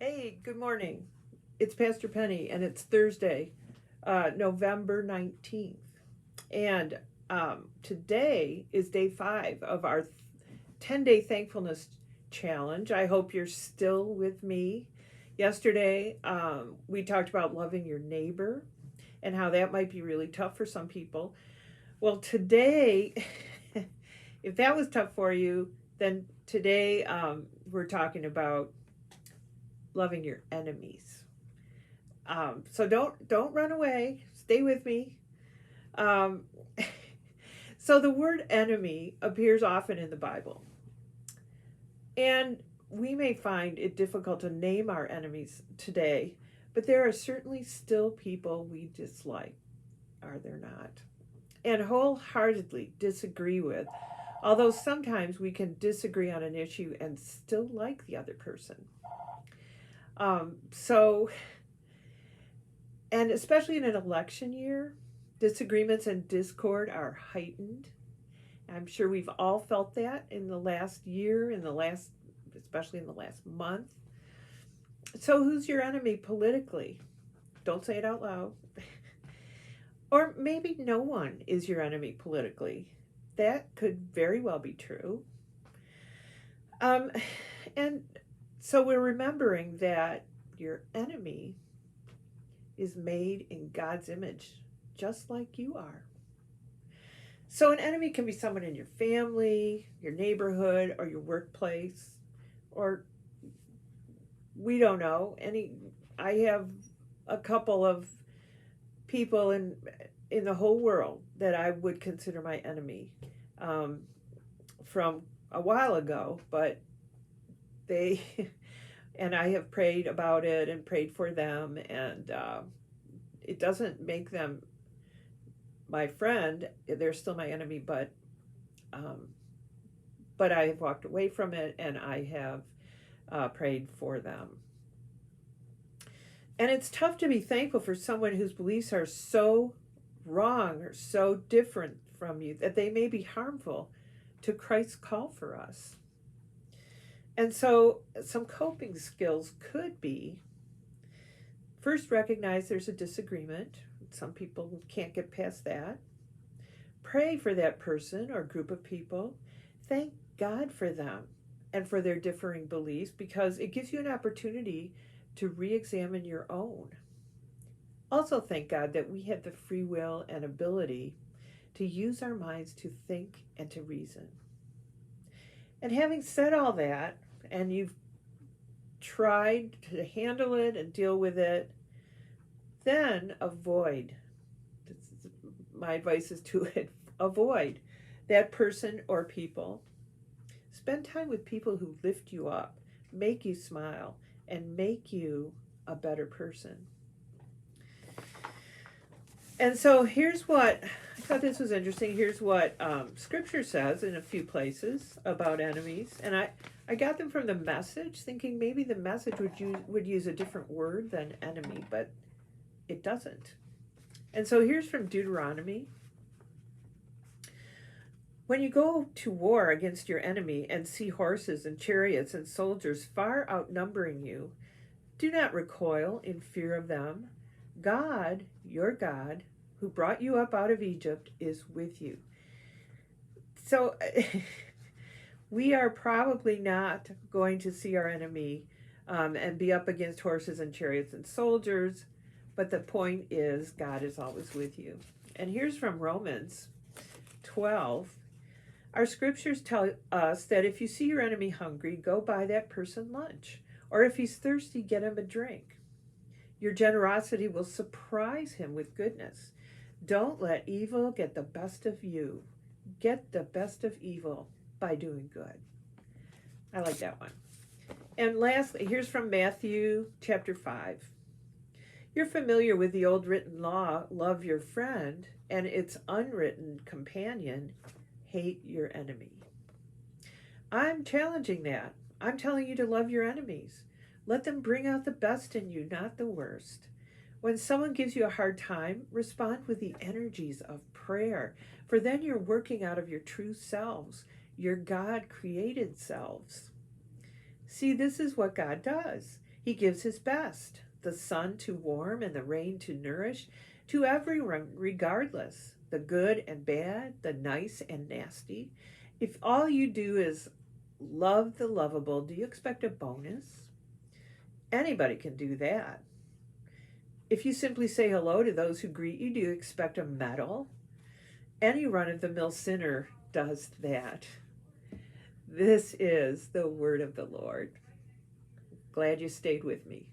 Hey, good morning. It's Pastor Penny, and it's Thursday, November 19th. And today is day 5 of our 10-day thankfulness challenge. I hope you're still with me. Yesterday, we talked about loving your neighbor and how that might be really tough for some people. Well, today, if that was tough for you, then today we're talking about loving your enemies. So don't run away. Stay with me. Um, so the word enemy appears often in the Bible, and we may find it difficult to name our enemies today, but there are certainly still people we dislike, are there not? And wholeheartedly disagree with, although sometimes we can disagree on an issue and still like the other person. So and especially in an election year, disagreements and discord are heightened. I'm sure we've all felt that in the last year, especially in the last month. So, who's your enemy politically? Don't say it out loud. Or maybe no one is your enemy politically. That could very well be true. Um, and so, we're remembering that your enemy is made in God's image, just like you are. So, an enemy can be someone in your family, your neighborhood, or your workplace, or we don't know. I have a couple of people in the whole world that I would consider my enemy um, from a while ago, but they and I have prayed about it and prayed for them, and it doesn't make them my friend. They're still my enemy, um, but I have walked away from it, and I have prayed for them. And it's tough to be thankful for someone whose beliefs are so wrong or so different from you that they may be harmful to Christ's call for us. And so, some coping skills could be first, recognize there's a disagreement. Some people can't get past that. Pray for that person or group of people. Thank God for them and for their differing beliefs because it gives you an opportunity to re examine your own. Also, thank God that we have the free will and ability to use our minds to think and to reason. And having said all that, and you've tried to handle it and deal with it, then avoid. My advice is to avoid that person or people. Spend time with people who lift you up, make you smile, and make you a better person. And so here's what I thought this was interesting. Here's what Scripture says in a few places about enemies, and I got them from the Message, thinking maybe the Message would use a different word than enemy, but it doesn't. And so here's from Deuteronomy. When you go to war against your enemy and see horses and chariots and soldiers far outnumbering you, do not recoil in fear of them. God, your God, who brought you up out of Egypt, is with you. So we are probably not going to see our enemy and be up against horses and chariots and soldiers, but the point is, God is always with you. And here's from Romans 12. Our scriptures tell us that if you see your enemy hungry, go buy that person lunch. Or if he's thirsty, get him a drink. Your generosity will surprise him with goodness. Don't let evil get the best of you. Get the best of evil by doing good. I like that one. And lastly, here's from Matthew chapter 5. You're familiar with the old written law, love your friend, and its unwritten companion, hate your enemy. I'm challenging that. I'm telling you to love your enemies. Let them bring out the best in you, not the worst. When someone gives you a hard time, respond with the energies of prayer, for then you're working out of your true selves, your God created selves. See, this is what God does. He gives his best, the sun to warm and the rain to nourish, to everyone regardless, the good and bad, the nice and nasty. If all you do is love the lovable, do you expect a bonus? Anybody can do that. If you simply say hello to those who greet you, do you expect a medal? Any run of the mill sinner does that. This is the word of the Lord. Glad you stayed with me.